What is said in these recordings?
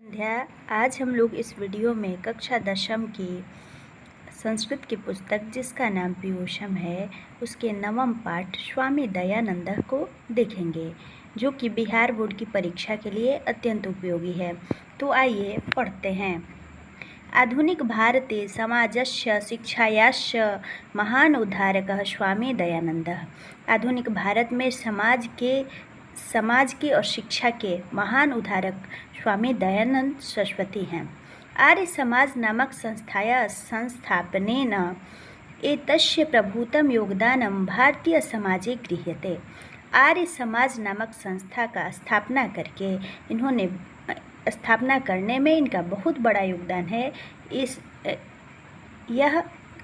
संध्या। आज हम लोग इस वीडियो में कक्षा 10वीं की संस्कृत की पुस्तक जिसका नाम पीयूषम है उसके 9वें पाठ स्वामी दयानंद को देखेंगे, जो कि बिहार बोर्ड की परीक्षा के लिए अत्यंत उपयोगी है। तो आइए पढ़ते हैं। आधुनिक भारते समाजस्य शिक्षायाश्च महान उद्धारकः स्वामी दयानंदः। आधुनिक भारत में समाज के और शिक्षा के महान उद्धारक स्वामी दयानंद सरस्वती हैं। आर्य समाज नामक संस्थाया संस्थापनेन एतस्य प्रभूतं योगदानं भारतीय समाजे गृह्यते। आर्य समाज नामक संस्था का स्थापना करने में इनका बहुत बड़ा योगदान है।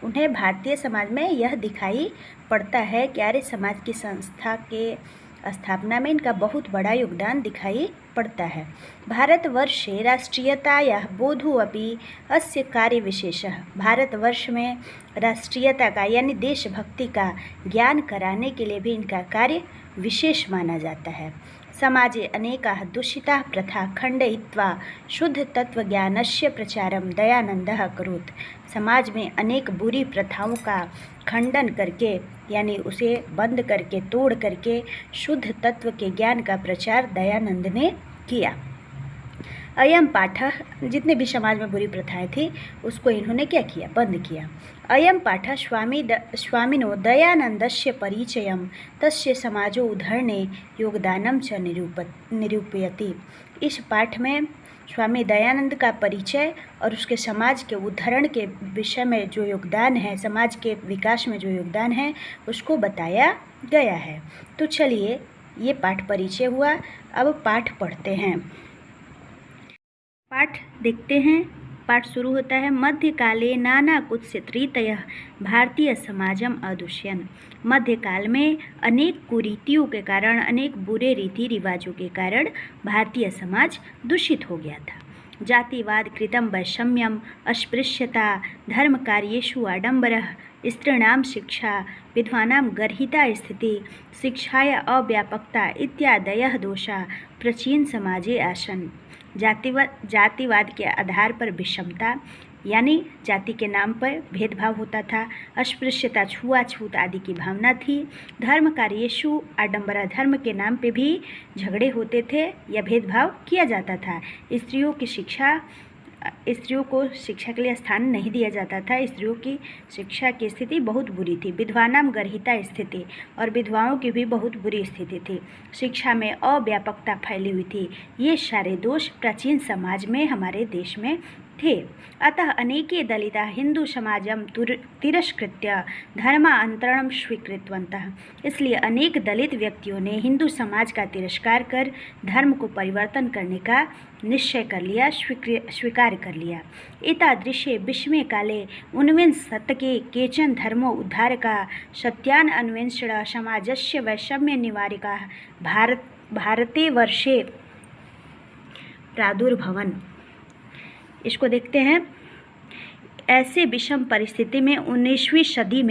उन्हें भारतीय समाज में यह दिखाई पड़ता है कि आर्य समाज की संस्था के स्थापना में इनका बहुत बड़ा योगदान दिखाई पड़ता है। भारतवर्षे राष्ट्रीयतायाः बोधो अपि अस्य कार्य विशेषः। भारतवर्ष में राष्ट्रीयता का यानी देशभक्ति का ज्ञान कराने के लिए भी इनका कार्य विशेष माना जाता है। समाजे अनेकाः दूषिताः प्रथा खण्डयित्वा शुद्ध तत्वज्ञानस्य प्रचारं दयानन्दः अकरोत्। समाज में अनेक बुरी प्रथाओं का खंडन करके यानी उसे बंद करके तोड़ करके शुद्ध तत्व के ज्ञान का प्रचार दयानंद ने किया। अयम पाठः, जितने भी समाज में बुरी प्रथाएं थी उसको इन्होंने क्या किया, बंद किया। अयम पाठः स्वामिनो दयानंदस्य परिचयं तस्य समाजो उद्धरणे योगदानं च निरूपयति। इस पाठ में स्वामी दयानंद का परिचय और उसके समाज के उद्धरण के विषय में जो योगदान है, समाज के विकास में जो योगदान है उसको बताया गया है। तो चलिए, ये पाठ परिचय हुआ। अब पाठ पढ़ते हैं। पाठ देखते हैं। पाठ शुरू होता है। मध्यकाले नाना कुत्सित रीतयः भारतीय समाजम अदुष्यन्। मध्यकाल में अनेक कुरीतियों के कारण, अनेक बुरे रीति रिवाजों के कारण भारतीय समाज दूषित हो गया था। जातिवाद कृतं वैषम्यम अस्पृश्यता धर्म कार्येषु आडंबरः स्त्रीणां शिक्षा विद्वानां गर्हिता स्थिति शिक्षाय अव्यापकता इत्यादयः दोषा प्राचीन समाजे आसन्। जातिवाद के आधार पर विषमता यानी जाति के नाम पर भेदभाव होता था। अस्पृश्यता छुआछूत आदि की भावना थी। धर्म कार्येषु आडंबरा, धर्म के नाम पे भी झगड़े होते थे या भेदभाव किया जाता था। स्त्रियों को शिक्षा के लिए स्थान नहीं दिया जाता था। स्त्रियों की शिक्षा की स्थिति बहुत बुरी थी। विद्वानां गर्हिता स्थिति, और विधवाओं की भी बहुत बुरी स्थिति थी। शिक्षा में अव्यापकता फैली हुई थी। ये सारे दोष प्राचीन समाज में हमारे देश में थे। अतः अनेके दलिता हिंदू समाजम तिरस्कृत्य धर्मांतरणं स्वीकृतवन्तः। इसलिए अनेक दलित व्यक्तियों ने हिंदू समाज का तिरस्कार कर धर्म को परिवर्तन करने का निश्चय कर लिया, स्वीकार कर लिया। एतादृशे विषमे काले ऊनविंश शतके केचन धर्मो उद्धारकाः सत्यान् अन्वेषण समाजस्य वैषम्य निवारकाः भारते वर्षे प्रादुर्भवन्। इसको देखते हैं। ऐसे विषम परिस्थिति में 19वीं सदी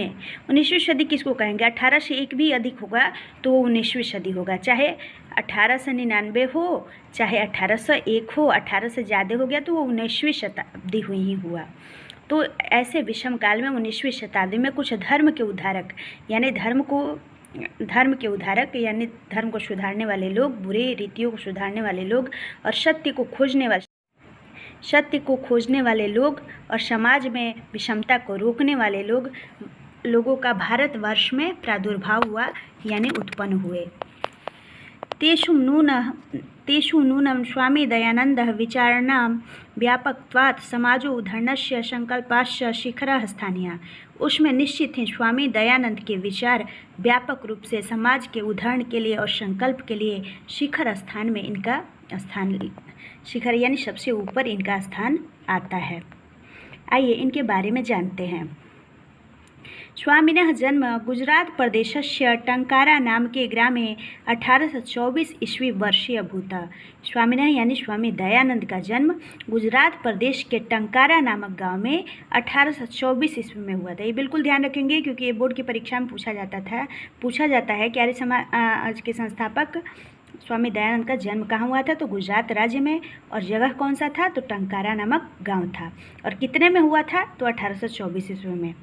सदी किसको कहेंगे? 18 से एक भी अधिक होगा तो वो 19वीं सदी होगा। चाहे 1899 हो, चाहे 1801 हो, 18 से ज़्यादा हो गया तो वो 19वीं शताब्दी हुई ही हुआ। तो ऐसे विषम काल में 19वीं शताब्दी में कुछ धर्म के उद्धारक यानी धर्म को सुधारने वाले लोग, बुरे रीतियों को सुधारने वाले लोग और सत्य को खोजने वाले लोग और समाज में विषमता को रोकने वाले लोगों का भारतवर्ष में प्रादुर्भाव हुआ यानी उत्पन्न हुए। तेषु नूनं स्वामी दयानन्दः विचाराणां व्यापकत्वात् समाजो उद्धरणस्य संकल्पस्य शिखरः स्थानीयः। उसमें निश्चित ही स्वामी दयानंद के विचार व्यापक रूप से समाज के उद्धरण के लिए और संकल्प के लिए शिखर स्थान में इनका स्थान, शिखर यानी सबसे ऊपर इनका स्थान आता है। आइए इनके बारे में जानते हैं। स्वामिनः जन्म गुजरात प्रदेशस्य टंकारा नाम के ग्रामे 1824 ईस्वी वर्षे अभूत। स्वामिनः यानी स्वामी दयानंद का जन्म गुजरात प्रदेश के टंकारा नामक गांव में 1824 ईस्वी में हुआ था। ये बिल्कुल ध्यान रखेंगे क्योंकि ये बोर्ड की परीक्षा में पूछा जाता है कि आर्य समाज के संस्थापक स्वामी दयानंद का जन्म कहाँ हुआ था? तो गुजरात राज्य में। और जगह कौन सा था? तो टंकारा नामक गांव था। और कितने में हुआ था? तो 1824 ईस्वी में।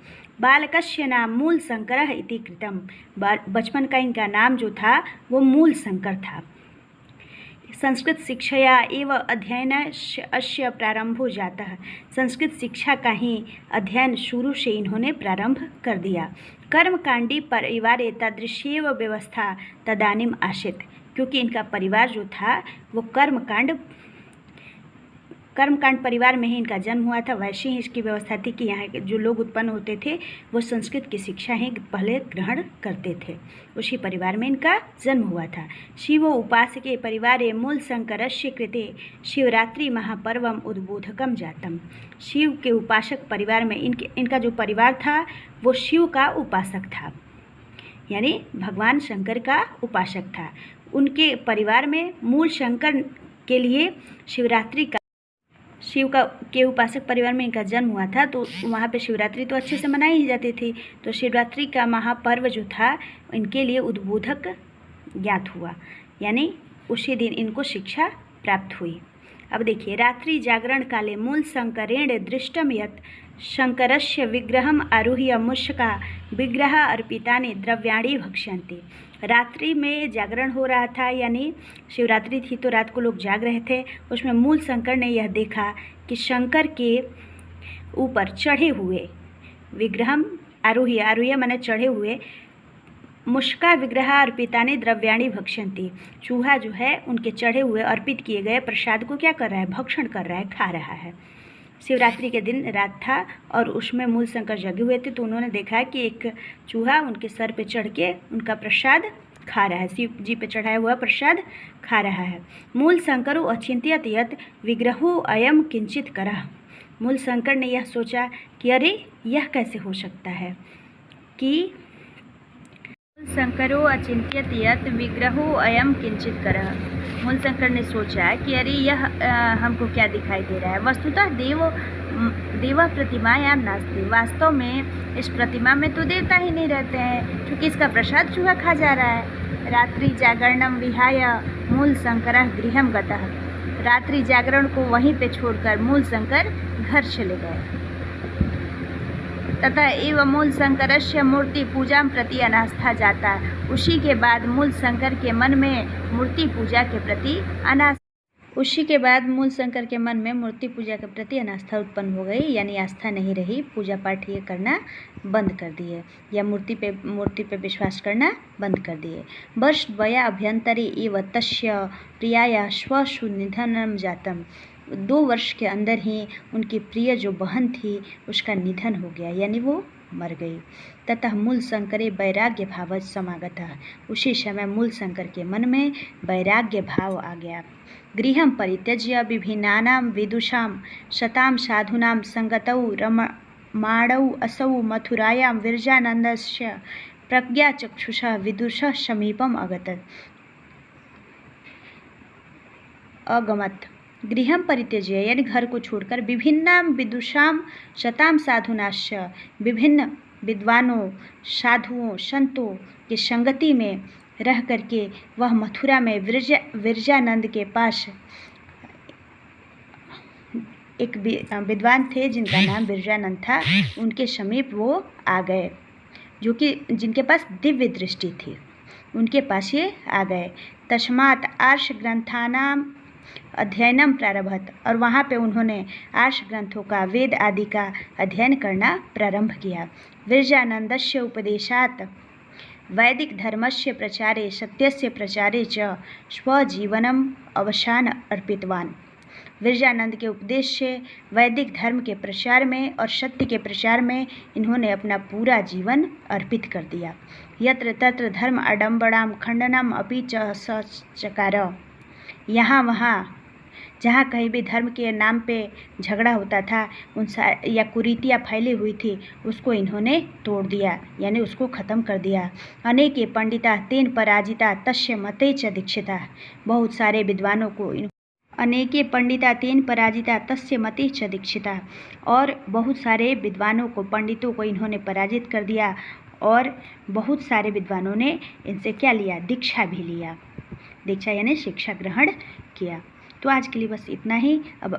बालकस्य नाम मूल शंकर इति कृतम। बचपन का इनका नाम जो था वो मूल शंकर था। संस्कृत शिक्षया एव अध्ययन अस्य प्रारंभो जातः। संस्कृत शिक्षा का ही अध्ययन शुरू से इन्होंने प्रारंभ कर दिया। कर्मकांडी परिवारे तादृश्येव व्यवस्था तदानीम आसीत्। क्योंकि इनका परिवार जो था वो कर्मकांड परिवार में ही इनका जन्म हुआ था। वैसी ही इसकी व्यवस्था थी कि यहाँ के जो लोग उत्पन्न होते थे वो संस्कृत की शिक्षा ही पहले ग्रहण करते थे। उसी परिवार में इनका जन्म हुआ था। शिवो उपासके परिवारे मूल शंकरस्य कृते शिवरात्रि महापर्वम उद्बोधकम जातम। शिव के उपासक परिवार में इनका जो परिवार था वो शिव का उपासक था, यानी भगवान शंकर का उपासक था। उनके परिवार में मूल शंकर के लिए शिवरात्रि का शिव के उपासक परिवार में इनका जन्म हुआ था, तो वहाँ पे शिवरात्रि तो अच्छे से मनाई ही जाती थी। तो शिवरात्रि का महापर्व जो था इनके लिए उद्बोधक ज्ञात हुआ, यानी उसी दिन इनको शिक्षा प्राप्त हुई। अब देखिए, रात्रि जागरण काले मूल शंकरेण दृष्टम यत् शंकरस्य विग्रहम आरुह्य मुष्का विग्रह अर्पितानि द्रव्याणि भक्ष्यन्ति। रात्रि में जागरण हो रहा था, यानी शिवरात्रि थी तो रात को लोग जाग रहे थे। उसमें मूल शंकर ने यह देखा कि शंकर के ऊपर चढ़े हुए विग्रहम आरुह्य माने चढ़े हुए, मुष्का विग्रह अर्पितानि द्रव्याणि भक्ष्यन्ति। चूहा जो है उनके चढ़े हुए अर्पित किए गए प्रसाद को क्या कर रहा है? भक्षण कर रहा है, खा रहा है। शिवरात्रि के दिन रात था और उसमें मूल शंकर जगे हुए थे, तो उन्होंने देखा कि एक चूहा उनके सर पे चढ़ के उनका प्रसाद खा रहा है, शिव जी पे चढ़ाया हुआ प्रसाद खा रहा है। मूल शंकरो अचिंत्यत यत् विग्रहो अयम किंचित करः। मूल शंकर ने यह सोचा कि अरे यह कैसे हो सकता है कि शंकरो अचिंत्यत यत् विग्रहो अयम किंचित करः। मूल शंकर ने सोचा कि अरे यह हमको क्या दिखाई दे रहा है। वस्तुतः देव प्रतिमायां नास्ति। वास्तव में इस प्रतिमा में तो देवता ही नहीं रहते हैं, क्योंकि इसका प्रसाद चूहा खा जा रहा है। रात्रि जागरणम विहाय मूल शंकरः गृहं गतः। रात्रि जागरण को वहीं पे छोड़कर मूल शंकर घर चले गए। तथा एवं मूल शंकरस्य मूर्ति पूजा प्रति अनास्था जाता। उसी के बाद मूल शंकर के मन में मूर्ति पूजा के प्रति अनास्था उत्पन्न हो गई, यानी आस्था नहीं रही। पूजा पाठ ये करना बंद कर दिए, या मूर्ति पे विश्वास करना बंद कर दिए। वर्ष द्वया अभ्यंतरे एव तस्य प्रियाया स्वसु निधनम जातम। 2 वर्ष के अंदर ही उनकी प्रिय जो बहन थी उसका निधन हो गया, यानी वो मर गई। ततः मूल शंकरे वैराग्य भाव समागतः। उसी समय मूल शंकर के मन में वैराग्य भाव आ गया। गृहं परित्यज्य विभिन्नानां विदुषां शतां साधूनां संगतौ रममाणौ असौ मथुरायां विरजानन्दस्य प्रज्ञाचक्षुषः विदुषः समीपम् अगमत्। गृहं परित्यज्य यानी घर को छोड़कर विभिन्नां विदुषां शतां साधुनाश्च विभिन्न विद्वानों, साधुओं, संतों की संगति में रह करके वह मथुरा में विरजानंद के पास एक विद्वान थे जिनका नाम विरजानंद था, उनके समीप वो आ गए, जो कि जिनके पास दिव्य दृष्टि थी, उनके पास ये आ गए। तस्मात् आर्ष ग्रंथानाम अध्ययनम प्रारभत। और वहाँ पे उन्होंने आर्ष ग्रंथों का, वेद आदि का अध्ययन करना प्रारंभ किया। विरजानंदस्य उपदेशात् वैदिक धर्मस्य प्रचारे सत्यस्य प्रचारे च स्वजीवनम अवसान अर्पितवान। विरजानंद के उपदेश से वैदिक धर्म के प्रचार में और सत्य के प्रचार में इन्होंने अपना पूरा जीवन अर्पित कर दिया। यत्र तत्र धर्म आडम्बराम खंडनम अपि च सचकार। यहाँ वहाँ जहाँ कहीं भी धर्म के नाम पे झगड़ा होता था या कुरीतियाँ फैली हुई थी, उसको इन्होंने तोड़ दिया, यानी उसको ख़त्म कर दिया। अनेके पंडिता तेन पराजिता तस्य मते च दीक्षिता। बहुत सारे विद्वानों को अनेके पंडिता तेन पराजिता तस्य मते च दीक्षिता। और बहुत सारे विद्वानों को, पंडितों को इन्होंने पराजित कर दिया और बहुत सारे विद्वानों ने इनसे क्या लिया? दीक्षा भी लिया। दीक्षा यानी शिक्षा ग्रहण किया। तो आज के लिए बस इतना ही। अब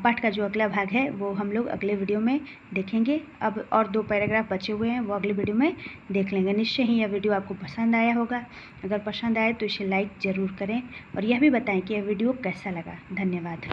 पाठ का जो अगला भाग है वो हम लोग अगले वीडियो में देखेंगे। अब और 2 पैराग्राफ बचे हुए हैं, वो अगले वीडियो में देख लेंगे। निश्चय ही यह वीडियो आपको पसंद आया होगा। अगर पसंद आए तो इसे लाइक ज़रूर करें और यह भी बताएं कि यह वीडियो कैसा लगा। धन्यवाद।